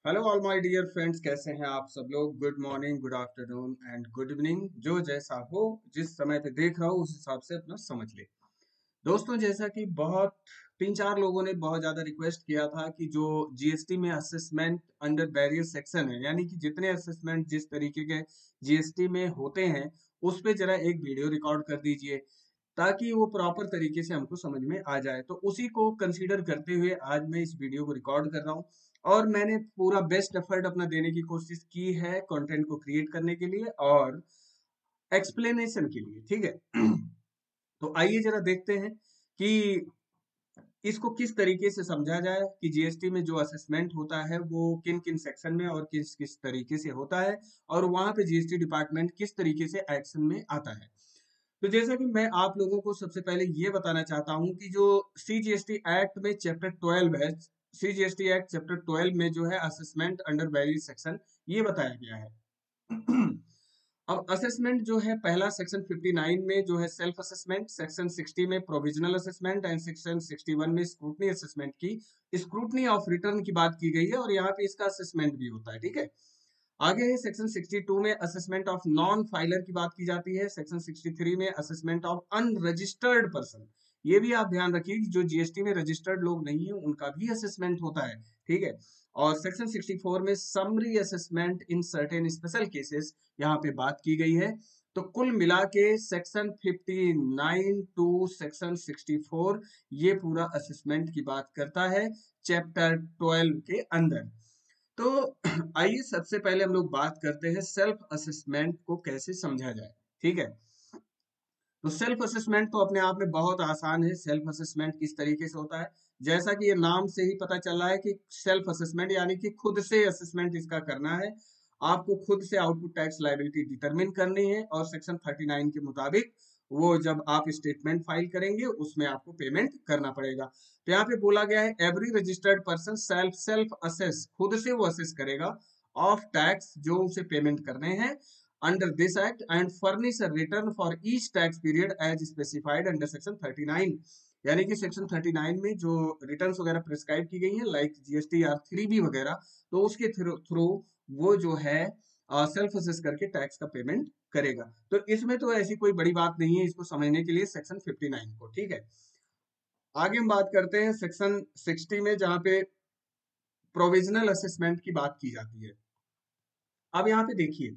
Hello all my dear friends, कैसे हैं आप सब लोग। Good morning, good afternoon and good evening. जो जैसा हो, जिस समय पे देख रहा हो उस हिसाब से अपना समझ ले। दोस्तों, जैसा कि बहुत तीन चार लोगों ने बहुत ज्यादा रिक्वेस्ट किया था कि जो जीएसटी में असेसमेंट अंडर बैरियर सेक्शन है, यानी कि जितने असेसमेंट जिस तरीके के जीएसटी में होते हैं उस पे जरा एक वीडियो रिकॉर्ड कर दीजिए ताकि वो प्रॉपर तरीके से हमको समझ में आ जाए। तो उसी को कंसीडर करते हुए आज मैं इस वीडियो को रिकॉर्ड कर रहा हूँ और मैंने पूरा बेस्ट एफर्ट अपना देने की कोशिश की है कंटेंट को क्रिएट करने के लिए और एक्सप्लेनेशन के लिए। ठीक है। तो आइए जरा देखते हैं कि इसको किस तरीके से समझा जाए कि जीएसटी में जो असेसमेंट होता है वो किन किन सेक्शन में और किस किस तरीके से होता है और वहां पे जीएसटी डिपार्टमेंट किस तरीके से एक्शन में आता है। तो जैसा कि मैं आप लोगों को सबसे पहले ये बताना चाहता हूं कि जो सीजीएसटी एक्ट में चैप्टर 12 है, सीजीएसटी एक्ट चैप्टर 12 में जो है असेसमेंट अंडर वेरियस सेक्शन ये बताया गया है। अब असेसमेंट जो है, पहला सेक्शन 59 में जो है सेल्फ असेसमेंट, सेक्शन 60 में प्रोविजनल असेसमेंट एंड सेक्शन 61 में स्क्रूटनी असेसमेंट की स्क्रूटनी ऑफ रिटर्न की बात की गई है और यहाँ पे इसका असेसमेंट भी होता है। ठीक है। आगे है सेक्शन 62 में असेसमेंट ऑफ नॉन फाइलर की बात की जाती है। सेक्शन 63 में असेसमेंट ऑफ अनरजिस्टर्ड पर्सन। ये भी आप ध्यान रखिए कि जो जीएसटी में रजिस्टर्ड लोग नहीं है उनका भी असेसमेंट होता है। ठीक है। और सेक्शन 64 में summary assessment in certain special cases यहाँ पे बात की गई है। तो कुल मिला के सेक्शन 59 टू सेक्शन 64 ये पूरा असेसमेंट की बात करता है चैप्टर 12 के अंदर। तो आइए सबसे पहले हम लोग बात करते हैं सेल्फ असेसमेंट को कैसे समझा जाए। ठीक है। तो सेल्फ असेसमेंट तो अपने आप में बहुत आसान है। सेल्फ असेसमेंट किस तरीके से होता है, जैसा कि ये नाम से ही पता चल रहा है कि सेल्फ असेसमेंट यानी कि खुद से असेसमेंट इसका करना है। आपको खुद से आउटपुट टैक्स लायबिलिटी डिटरमिन करनी है और सेक्शन 39 के मुताबिक वो जब आप स्टेटमेंट फाइल करेंगे उसमें आपको पेमेंट करना पड़ेगा। तो यहाँ पे बोला गया है every registered person self self assess, खुद से वो असेस करेगा ऑफ टैक्स जो उसे पेमेंट करने हैं under this act and furnish a return for each tax period as specified under section 39। यानी कि सेक्शन 39 में जो रिटर्न्स वगैरह प्रिस्क्राइब की गई है लाइक जीएसटी आर 3B वगैरह, तो उसके थ्रू वो जो है सेल्फ असेस करके टैक्स का पेमेंट करेगा। तो इसमें तो ऐसी कोई बड़ी बात नहीं है इसको समझने के लिए सेक्शन 59 को। ठीक है। आगे हम बात करते हैं सेक्शन 60 में जहां पे प्रोविजनल असेसमेंट की बात की जाती है। अब यहाँ पे देखिए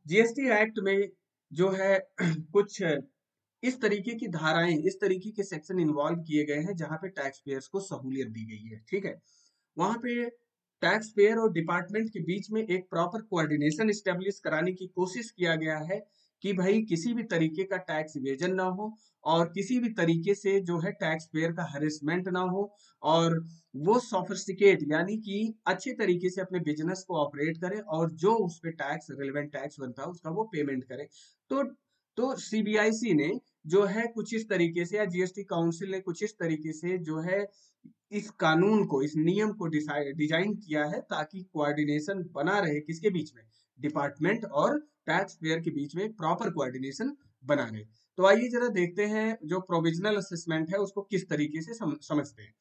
जीएसटी एक्ट में जो है कुछ इस तरीके की धाराएं, इस तरीके के सेक्शन इन्वॉल्व किए गए हैं जहां पे टैक्स पेयर्स को सहूलियत दी गई है। ठीक है। वहां पे टैक्स पेयर और डिपार्टमेंट के बीच में एक प्रॉपर कोऑर्डिनेशन स्टेब्लिश कराने की कोशिश किया गया है कि भाई किसी भी तरीके का टैक्स इवेजन ना हो और किसी भी तरीके से जो है टैक्स पेयर का हरेसमेंट ना हो और वो सोफिस्टिकेट यानी कि अच्छे तरीके से अपने बिजनेस को ऑपरेट करे और जो उस पे टैक्स रिलेवेंट टैक्स बनता है उसका वो पेमेंट करे। तो तो सीबीआईसी ने जो है कुछ इस तरीके से या जीएसटी काउंसिल ने कुछ इस तरीके से जो है इस कानून को, इस नियम को डिजाइन किया है ताकि कोऑर्डिनेशन बना रहे किसके बीच में, डिपार्टमेंट और टैक्स पेयर के बीच में प्रॉपर कोऑर्डिनेशन बना रहे। तो आइए जरा देखते हैं जो प्रोविजनल असेसमेंट है उसको किस तरीके से समझते हैं।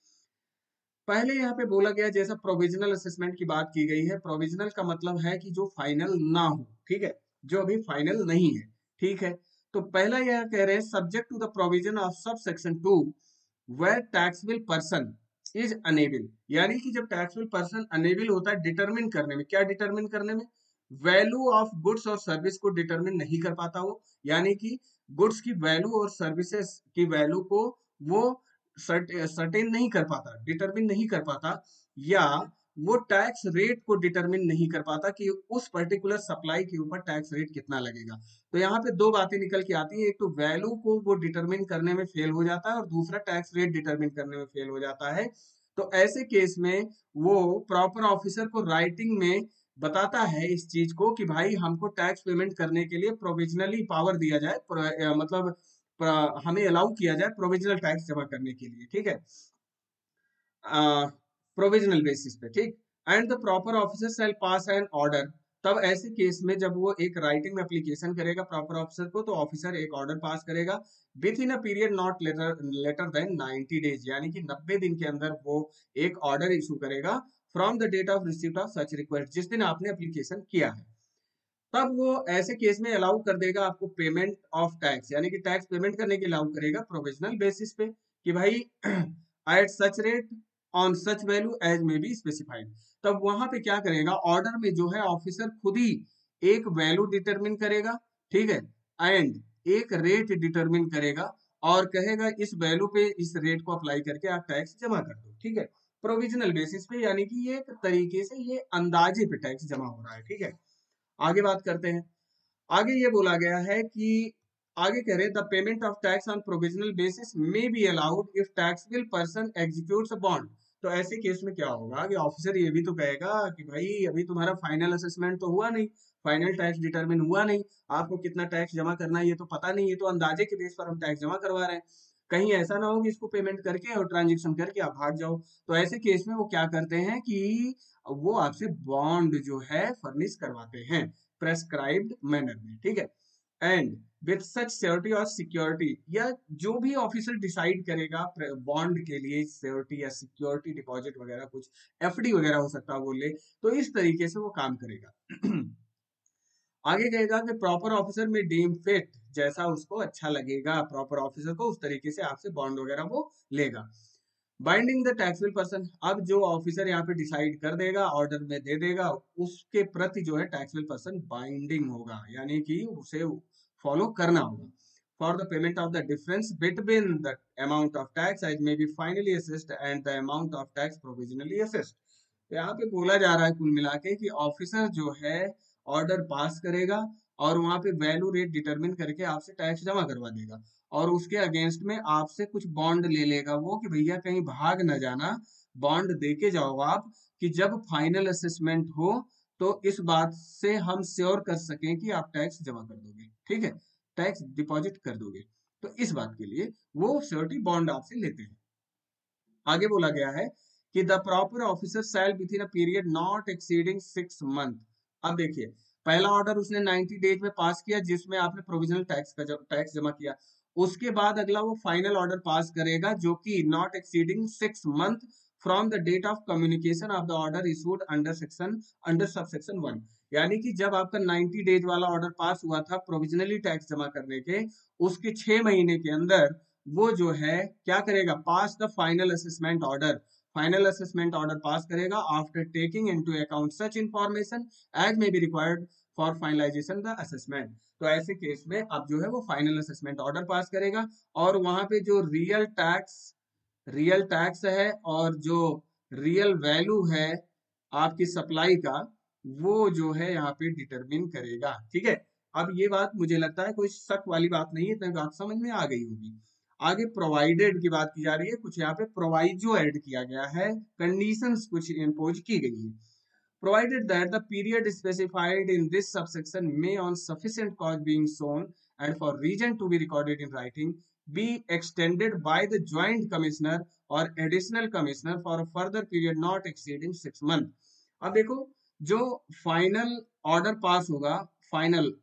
पहले यहाँ पे बोला गया, जैसा प्रोविजनल असेसमेंट की बात की गई है, प्रोविजनल का मतलब है कि जो फाइनल ना हो। ठीक है। जो अभी फाइनल नहीं है। ठीक है। तो पहला यह कह रहे हैं subject to the provision of subsection 2 where taxable person is unable, यानी कि जब टैक्सेबल पर्सन अनेबल होता है डिटरमिन करने में, क्या डिटरमिन करने में, वैल्यू ऑफ गुड्स और सर्विस को डिटरमिन नहीं कर पाता वो, यानी कि गुड्स की वैल्यू और सर्विसेज की वैल्यू को वो सर्टेन नहीं कर पाता, डिटरमिन नहीं कर पाता, या वो टैक्स रेट को डिटरमिन नहीं कर पाता कि उस पर्टिकुलर सप्लाई के ऊपर टैक्स रेट कितना लगेगा। तो यहाँ पे दो बातें निकल के आती है, एक तो वैल्यू को वो डिटरमिन करने में फेल हो जाता है और दूसरा टैक्स रेट डिटरमिन करने में फेल हो जाता है। तो ऐसे केस में वो प्रॉपर ऑफिसर को राइटिंग में बताता है इस चीज को कि भाई हमको टैक्स पेमेंट करने के लिए प्रोविजनली पावर दिया जाए, मतलब हमें अलाउ किया जाए प्रोविजनल टैक्स जमा करने के लिए। ठीक है। प्रोविजनल बेसिस पे। ठीक। And the proper officer shall pass an order, तब ऐसे केस में जब वो एक राइटिंग में एप्लीकेशन करेगा प्रॉपर ऑफिसर को, तो ऑफिसर एक ऑर्डर पास करेगा within a period not later later than 90 days, यानी कि 90 दिन के अंदर वो एक ऑर्डर इशू करेगा from the date of receipt of such request, जिस दिन आपने एप्लीकेशन किया है, तब वो ऐसे केस में अलाउ कर देगा आपको पेमेंट ऑफ टैक्स, यानी कि टैक्स पेमेंट करने के अलाउ करेगा प्रोविजनल बेसिस पे कि भाई at such rate on such value as may be specified. तब वहां पे क्या करेगा, ऑर्डर में जो है ऑफिसर खुद ही एक वैल्यू डिटरमिन करेगा, ठीक है, एंड एक रेट डिटरमिन करेगा और कहेगा इस वैल्यू पे इस रेट को अप्लाई करके आप टैक्स जमा कर दो, ठीक है, प्रोविजनल बेसिस पे, यानी कि ये एक तरीके से ये अंदाजे पे टैक्स जमा हो रहा है, ठीक है। आगे बात करते हैं। आगे ये बोला गया है कि आगे कह रहे the payment of tax on provisional basis may be allowed if taxable person executes a bond. तो ऐसे केस में क्या होगा कि ऑफिसर ये भी तो कहेगा कि भाई अभी तुम्हारा फाइनल असेसमेंट तो हुआ नहीं, फाइनल टैक्स डिटरमिन हुआ नहीं, आपको कितना टैक्स जमा करना है ये तो पता नहीं, ये तो अंदाजे के बेस पर हम टैक्स जमा करवा रहे हैं, कहीं ऐसा ना हो कि इसको पेमेंट करके और ट्रांजेक्शन करके आप भाग जाओ। तो ऐसे केस में वो क्या करते हैं कि वो आपसे बॉन्ड जो है फर्निश करवाते हैं प्रेस्क्राइब्ड मैनर में, ठीक है, एंड विथ सच श्योरिटी और सिक्योरिटी, या जो भी ऑफिसर डिसाइड करेगा बॉन्ड के लिए श्योरिटी या सिक्योरिटी डिपॉजिट वगैरह कुछ एफडी वगैरह हो सकता है वो ले, तो इस तरीके से वो काम करेगा। आगे कहेगा कि प्रॉपर ऑफिसर में डीम फिट, जैसा उसको अच्छा लगेगा प्रॉपर ऑफिसर को उस तरीके से आपसे बॉन्ड वगैरह वो लेगा। बाइंडिंग द टैक्सेबल पर्सन, अब जो ऑफिसर यहाँ पे डिसाइड कर देगा ऑर्डर में दे देगा उसके प्रति जो है टैक्सेबल पर्सन बाइंडिंग होगा, यानी कि उसे फॉलो करना होगा। For the payment of the difference between the amount of tax as may be finally assessed and the amount of tax provisionally assessed. तो यहाँ पे बोला जा रहा है कुल मिला के कि ऑफिसर जो है ऑर्डर पास करेगा और वहां पे वैल्यू रेट डिटरमिन करके आपसे टैक्स जमा करवा देगा और उसके अगेंस्ट में आपसे कुछ बॉन्ड ले लेगा वो कि भैया कहीं भाग न जाना, बॉन्ड दे के जाओ आप कि जब फाइनल असेसमेंट हो तो इस बात से हम श्योर कर सकें कि आप टैक्स जमा कर दोगे, ठीक है, टैक्स डिपॉजिट कर दोगे। तो इस बात के लिए वो श्योरिटी बॉन्ड आपसे लेते हैं। आगे बोला गया है कि the proper officer shell with in a period not exceeding 6 month. अब देखिए पहला ऑर्डर उसने 90 डेज में पास किया जिसमें आपने प्रोविजनल टैक्स का टैक्स जमा किया, उसके बाद अगला वो फाइनल ऑर्डर पास करेगा जो कि not exceeding 6 month from the date of communication of the order issued under subsection 1। यानी कि जब आपका 90 डेज वाला ऑर्डर पास हुआ था प्रोविजनली टैक्स जमा करने के, उसके 6 महीने के अंदर वो जो है क्या करेगा, pass the final assessment order, final assessment order pass करेगा after taking into account such information as may be required for finalization the assessment. तो ऐसे केस में अब जो है वो फाइनल असेसमेंट ऑर्डर पास करेगा और वहां पे जो रियल टैक्स है और जो रियल वैल्यू है आपकी सप्लाई का, वो जो है यहाँ पे डिटरमिन करेगा, ठीक है। अब ये बात मुझे लगता है कोई शक वाली बात नहीं है, तो बात समझ में आ गई होगी। आगे प्रोवाइडेड की बात की जा रही है, कुछ यहाँ पे प्रोवाइजो ऐड किया गया है, कंडीशंस कुछ इम्पोज की गई है। provided that the period specified in this subsection may on sufficient cause being shown and for reason to be recorded in writing be extended by the joint commissioner or additional commissioner for a further period not exceeding 6 months। अब देखो जो final order pass होगा, final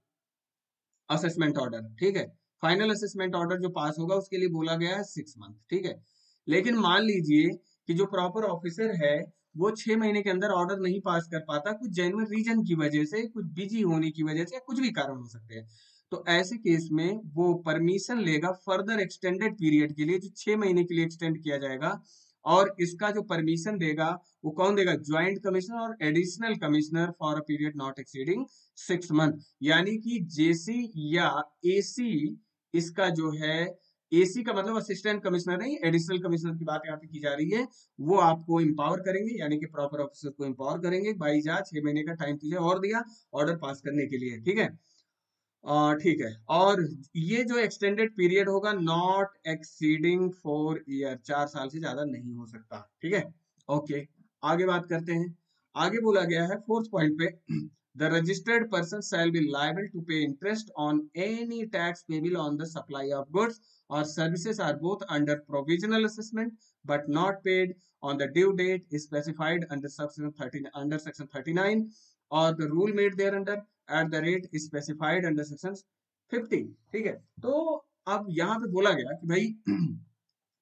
assessment order, ठीक है, final assessment order जो पास होगा उसके लिए बोला गया है 6 मंथ, ठीक है। लेकिन मान लीजिए कि जो प्रॉपर ऑफिसर है वो 6 महीने के अंदर ऑर्डर नहीं पास कर पाता कुछ जेन्युइन रीजन की वजह से, कुछ बिजी होने की वजह से, कुछ भी कारण हो सकते हैं, तो ऐसे केस में वो परमिशन लेगा फर्दर एक्सटेंडेड पीरियड के लिए जो 6 महीने के लिए एक्सटेंड किया जाएगा। और इसका जो परमिशन देगा वो कौन देगा, ज्वाइंट कमिश्नर और additional commissioner for a period not exceeding 6 month. यानी कि जेसी या एसी, इसका जो है एसी का मतलब असिस्टेंट कमिश्नर नहीं, एडिशनल कमिश्नर की बात यहाँ पे की जा रही है, वो आपको इंपावर करेंगे, यानी कि प्रॉपर ऑफिसर को इंपावर करेंगे, भाई जा 6 महीने का टाइम तुझे और दिया ऑर्डर पास करने के लिए, ठीक है। ठीक है, और ये जो एक्सटेंडेड पीरियड होगा नॉट एक्सीडिंग 4 ईयर, 4 साल से ज्यादा नहीं हो सकता, ठीक है। ओके, आगे बात करते हैं। आगे बोला गया है फोर्थ पॉइंट पे, the registered person shall be liable to pay interest on any tax payable on the supply of goods और services are both under provisional assessment but not paid on the due date is specified under section 39 or the rule made thereunder at the rate is specified under section 50, ठीक है। तो अब यहाँ पे बोला गया कि भाई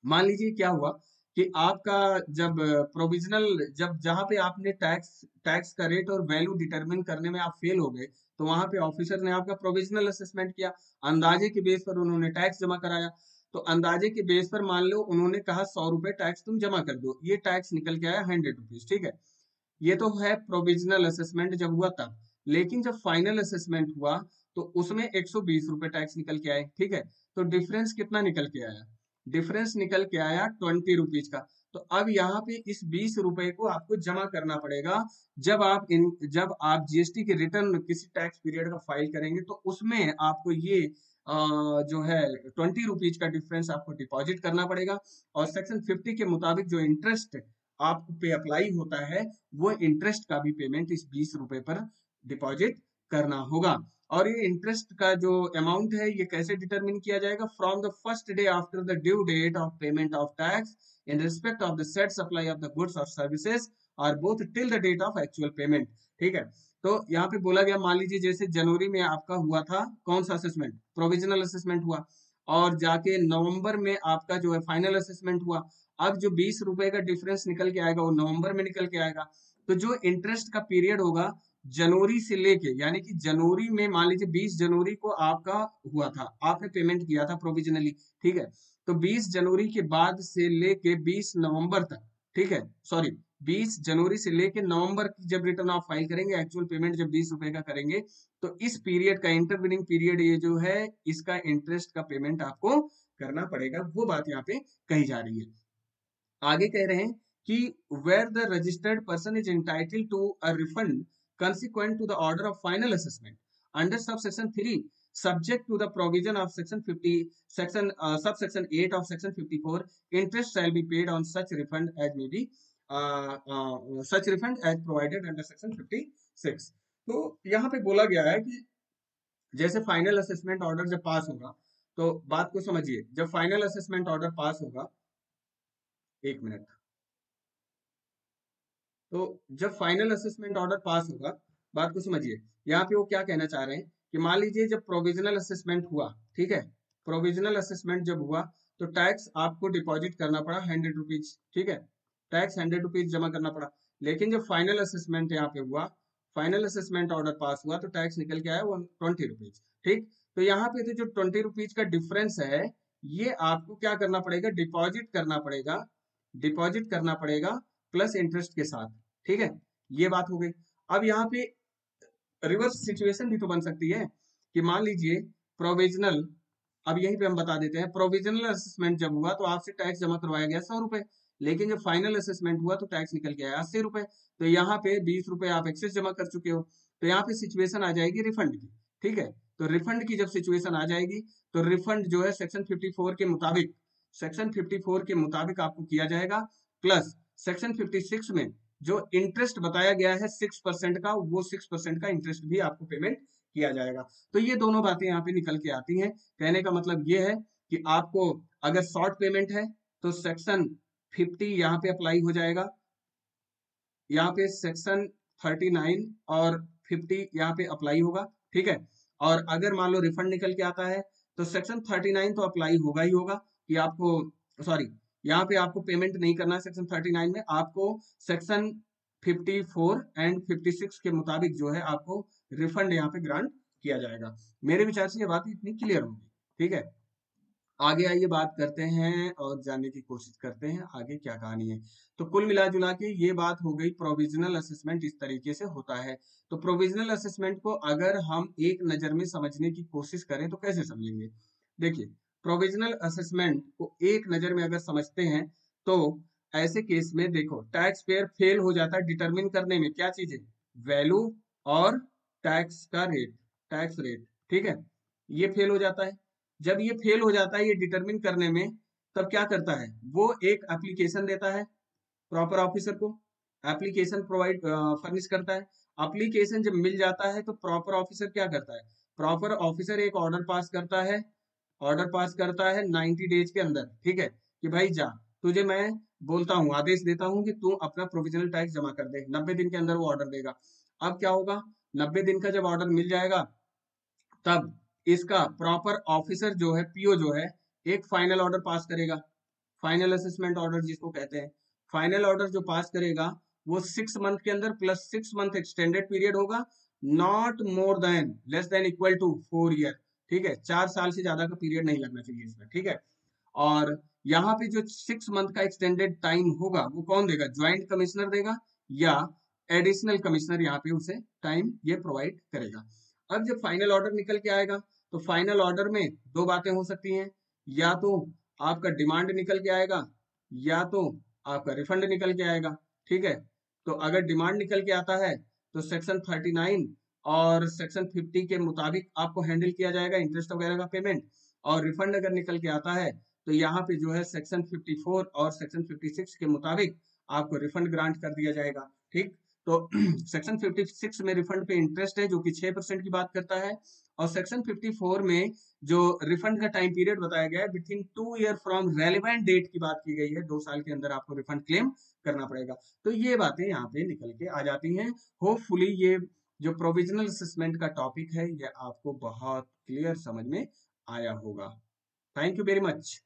मान लीजिए क्या हुआ कि आपका जब प्रोविजनल, जब जहां पे आपने टैक्स टैक्स का रेट और वैल्यू डिटरमिन करने में आप फेल हो गए, तो वहां पे ऑफिसर ने आपका प्रोविजनल असेसमेंट किया, अंदाजे के बेस पर उन्होंने टैक्स जमा कराया। तो अंदाजे के बेस पर मान लो उन्होंने कहा 100 रुपए टैक्स तुम जमा कर दो, ये टैक्स निकल के आया 100 रुपीज, ठीक है। ये तो है प्रोविजनल असेसमेंट जब हुआ तब। लेकिन जब फाइनल असेसमेंट हुआ तो उसमें 120 रुपए टैक्स निकल के आए, ठीक है। तो डिफरेंस कितना निकल के आया? डिफरेंस निकल के आया 20 रुपीज का। तो अब यहाँ पे इस 20 रुपए को आपको जमा करना पड़ेगा। जब आप जीएसटी के रिटर्न किसी टैक्स पीरियड का फाइल करेंगे तो उसमें आपको ये जो है 20 रुपीज का डिफरेंस आपको डिपॉजिट करना पड़ेगा। और सेक्शन 50 के मुताबिक जो इंटरेस्ट आप पे अप्लाई होता है, वो इंटरेस्ट का भी पेमेंट इस 20 रुपए पर डिपॉजिट करना होगा। और ये इंटरेस्ट का जो अमाउंट है ये कैसे डिटरमिन किया जाएगा? From the first day after the due date of payment of tax in respect of the set supply of the goods और सर्विसेज और both till the date of actual payment, ठीक है। तो यहाँ पे बोला गया, मान लीजिए जैसे जनवरी में आपका हुआ था कौन सा असेसमेंट, प्रोविजनल असेसमेंट हुआ, और जाके नवंबर में आपका जो है फाइनल असेसमेंट हुआ। अब जो 20 रुपए का डिफरेंस निकल के आएगा वो नवंबर में निकल के आएगा। तो जो इंटरेस्ट का पीरियड होगा जनवरी से लेके, यानी कि जनवरी में मान लीजिए 20 जनवरी को आपका हुआ था, आपने पेमेंट किया था प्रोविजनली, ठीक है। तो 20 जनवरी के बाद से लेके 20 नवंबर तक, ठीक है, सॉरी 20 जनवरी से लेके नवंबर की जब रिटर्न आप फाइल करेंगे, एक्चुअल पेमेंट जब 20 रुपए का करेंगे, तो इस पीरियड का इंटरविनिंग पीरियड ये जो है इसका इंटरेस्ट का पेमेंट आपको करना पड़ेगा। वो बात यहाँ पे कही जा रही है। आगे कह रहे हैं कि where the registered person is entitled to a refund consequent to the order of final assessment under subsection 3 subject to the provision of section 50 subsection 8 of section 54, interest shall be paid on such refund as may be such refund as provided under section 56। तो यहाँ पे बोला गया है कि जैसे final assessment order जब पास होगा, तो बात को समझिए, जब फाइनल असेसमेंट ऑर्डर पास होगा, एक मिनट, तो जब फाइनल असेसमेंट ऑर्डर पास होगा, बात को समझिए, यहाँ पे वो क्या कहना चाह रहे हैं कि मान लीजिए जब प्रोविजनल असेसमेंट हुआ, ठीक है, प्रोविजनल असेसमेंट जब हुआ तो टैक्स आपको डिपॉजिट करना पड़ा 100 रुपीज, ठीक है, टैक्स 100 रुपीज जमा करना पड़ा। लेकिन जब फाइनल असेसमेंट यहाँ पे हुआ, फाइनल असेसमेंट ऑर्डर पास हुआ, तो टैक्स निकल के आया 20 रुपीज, ठीक। तो यहाँ पे तो जो 20 रुपीज का डिफरेंस है, ये आपको क्या करना पड़ेगा? डिपॉजिट करना पड़ेगा, डिपॉजिट करना पड़ेगा प्लस इंटरेस्ट के साथ, ठीक है। ये बात हो गई। अब यहाँ पे रिवर्स सिचुएशन भी तो बन सकती है कि मान लीजिए प्रोविजनल, अब यहीं पे हम बता देते हैं, प्रोविजनल असेसमेंट जब हुआ तो आपसे टैक्स जमा करवाया गया 100 रुपए, लेकिन जब फाइनल असेसमेंट हुआ तो टैक्स निकल के आया 80 रुपए। तो यहाँ पे 20 रुपए आप एक्सेस जमा कर चुके हो, तो यहाँ पे सिचुएशन आ जाएगी रिफंड की, ठीक है। तो रिफंड की जब सिचुएशन आ जाएगी तो रिफंड जो है सेक्शन 54 के मुताबिक, सेक्शन 54 के मुताबिक आपको किया जाएगा, प्लस सेक्शन 56 में जो इंटरेस्ट बताया गया है 6% का, वो 6% का इंटरेस्ट भी आपको पेमेंट किया जाएगा। तो ये दोनों बातें यहाँ पे निकल के आती हैं। कहने का मतलब ये है कि आपको अगर शॉर्ट पेमेंट है तो सेक्शन 50 यहाँ पे अप्लाई हो जाएगा, यहाँ पे सेक्शन 39 और 50 यहाँ पे अप्लाई होगा, ठीक है। और अगर मान लो रिफंड निकल के आता है तो सेक्शन 39 तो अप्लाई होगा ही होगा कि आपको, सॉरी, यहाँ पे आपको पेमेंट नहीं करना है सेक्शन 39 में, आपको सेक्शन 54 एंड 56 के मुताबिक जो है आपको रिफंड यहाँ पे ग्रांट किया जाएगा। मेरे विचार से ये बात इतनी क्लियर होगी, ठीक है। आगे आइए बात करते हैं और जानने की कोशिश करते हैं आगे क्या कहानी है। तो कुल मिला जुला के ये बात हो गई, प्रोविजनल असेसमेंट इस तरीके से होता है। तो प्रोविजनल असेसमेंट को अगर हम एक नजर में समझने की कोशिश करें तो कैसे समझेंगे? देखिए, प्रोविजनल असेसमेंट को एक नजर में अगर समझते हैं तो ऐसे केस में देखो, टैक्स पेयर फेल हो जाता है डिटरमिन करने में, क्या चीजें? वैल्यू और टैक्स का रेट, टैक्स रेट, ठीक है, ये फेल हो जाता है। जब ये फेल हो जाता है ये डिटरमिन करने में, तब क्या करता है? वो एक एप्लीकेशन देता है प्रॉपर ऑफिसर को, एप्लीकेशन प्रोवाइड फर्निश करता है। एप्लीकेशन जब मिल जाता है तो प्रॉपर ऑफिसर क्या करता है? प्रॉपर ऑफिसर एक ऑर्डर पास करता है, ऑर्डर पास करता है 90 डेज के अंदर, ठीक है, कि भाई जा, तुझे मैं बोलता हूँ, आदेश देता हूँ कि तू अपना प्रोविजनल टैक्स जमा कर दे। 90 दिन के अंदर वो ऑर्डर देगा। अब क्या होगा? 90 दिन का जब ऑर्डर मिल जाएगा तब इसका प्रॉपर ऑफिसर जो है, पीओ जो है, एक फाइनल ऑर्डर पास करेगा। फाइनल असेसमेंट ऑर्डर जिसको कहते हैं। फाइनल ऑर्डर जो पास करेगा वो 6 मंथ के अंदर प्लस 6 मंथ एक्सटेंडेड पीरियड होगा, not more than less than equal to 4 year. ठीक है, 4 साल से ज्यादा का पीरियड नहीं लगना चाहिए इसमें। ठीक है, और यहाँ पे जो 6 मंथ का एक्सटेंडेड टाइम होगा वो कौन देगा, ज्वाइंट कमिश्नर देगा या एडिशनल कमिश्नर यहाँ पे उसे टाइम ये प्रोवाइड करेगा। अब जब फाइनल ऑर्डर निकल के आएगा तो फाइनल ऑर्डर में दो बातें हो सकती हैं, या तो आपका डिमांड निकल के आएगा या तो आपका रिफंड निकल के आएगा। ठीक है, तो अगर डिमांड निकल के आता है तो सेक्शन 39 और सेक्शन 50 के मुताबिक आपको हैंडल किया जाएगा इंटरेस्ट वगैरह का पेमेंट, और रिफंड अगर निकल के आता है तो यहाँ पे जो है सेक्शन 54 और सेक्शन 56 के मुताबिक आपको रिफंड ग्रांट कर दिया जाएगा। ठीक, तो सेक्शन 56 में रिफंड पे इंटरेस्ट है जो कि 6% की बात करता है, और सेक्शन 54 में जो रिफंड का टाइम पीरियड बताया गया है within 2 year from relevant date की बात की गई है, 2 साल के अंदर आपको रिफंड क्लेम करना पड़ेगा। तो ये बातें यहाँ पे निकल के आ जाती हैं। होपफुली ये जो प्रोविजनल असेसमेंट का टॉपिक है ये आपको बहुत क्लियर समझ में आया होगा। Thank you very much.